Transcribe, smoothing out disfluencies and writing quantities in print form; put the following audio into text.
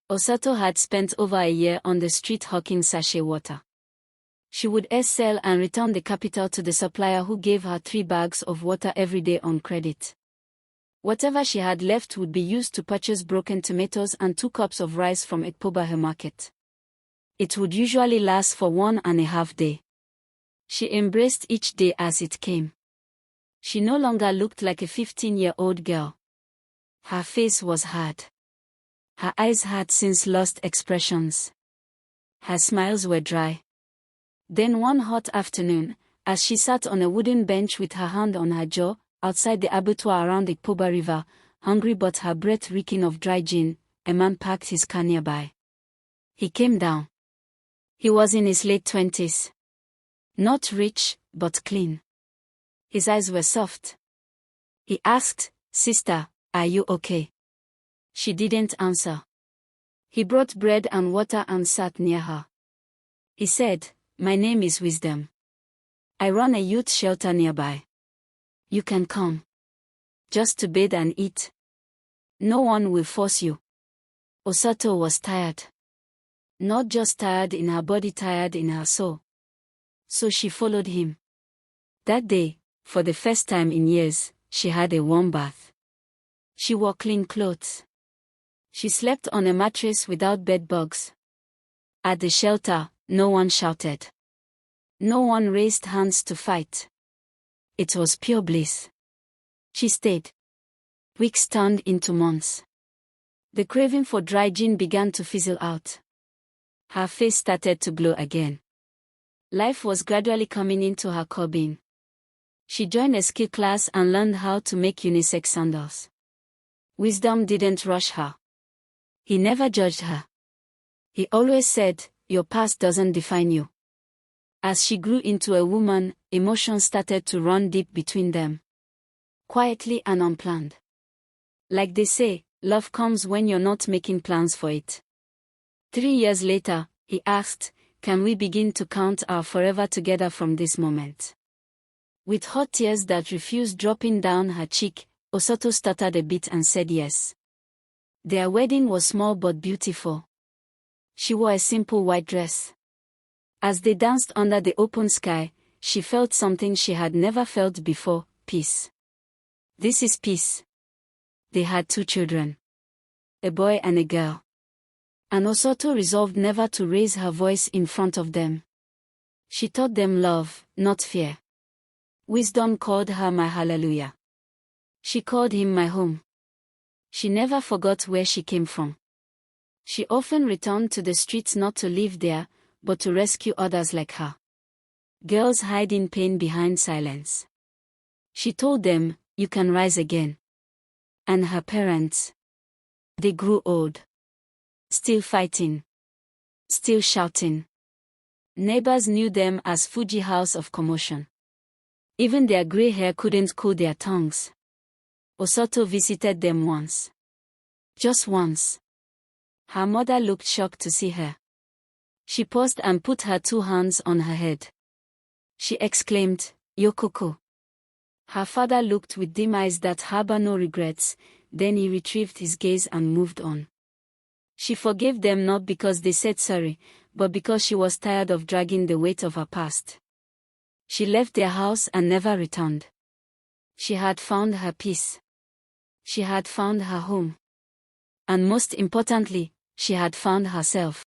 Osato had spent over a year on the street hawking sachet water. She would sell and return the capital to the supplier who gave her 3 bags of water every day on credit. Whatever she had left would be used to purchase broken tomatoes and 2 cups of rice from Ikpoba Hill market. It would usually last for 1.5 days. She embraced each day as it came. She no longer looked like a 15-year-old girl. Her face was hard. Her eyes had since lost expressions. Her smiles were dry. Then one hot afternoon, as she sat on a wooden bench with her hand on her jaw, outside the abattoir around the Ikpoba River, hungry but her breath reeking of dry gin, a man parked his car nearby. He came down. He was in his late 20s. Not rich, but clean. His eyes were soft. He asked, "Sister, are you okay?" She didn't answer. He brought bread and water and sat near her. He said, "My name is Wisdom. I run a youth shelter nearby. You can come. Just to bathe and eat. No one will force you." Osato was tired. Not just tired in her body, tired in her soul. So she followed him. That day, for the first time in years, she had a warm bath. She wore clean clothes. She slept on a mattress without bed bugs. At the shelter, no one shouted. No one raised hands to fight. It was pure bliss. She stayed. Weeks turned into months. The craving for dry gin began to fizzle out. Her face started to glow again. Life was gradually coming into her cabin. She joined a skill class and learned how to make unisex sandals. Wisdom didn't rush her. He never judged her. He always said, "Your past doesn't define you." As she grew into a woman, emotions started to run deep between them. Quietly and unplanned. Like they say, love comes when you're not making plans for it. 3 years later, he asked, "Can we begin to count our forever together from this moment?" With hot tears that refused dropping down her cheek, Osato stuttered a bit and said yes. Their wedding was small but beautiful. She wore a simple white dress. As they danced under the open sky, she felt something she had never felt before: peace. This is peace. They had 2 children. A boy and a girl. And Osato resolved never to raise her voice in front of them. She taught them love, not fear. Wisdom called her my hallelujah. She called him my home. She never forgot where she came from. She often returned to the streets not to live there, but to rescue others like her. Girls hiding pain behind silence. She told them, "You can rise again." And her parents. They grew old. Still fighting. Still shouting. Neighbors knew them as Fuji House of Commotion. Even their gray hair couldn't cool their tongues. Osato visited them once. Just once. Her mother looked shocked to see her. She paused and put her 2 hands on her head. She exclaimed, "Yokoko." Her father looked with dim eyes that harbor no regrets, then he retrieved his gaze and moved on. She forgave them not because they said sorry, but because she was tired of dragging the weight of her past. She left their house and never returned. She had found her peace. She had found her home. And most importantly, she had found herself.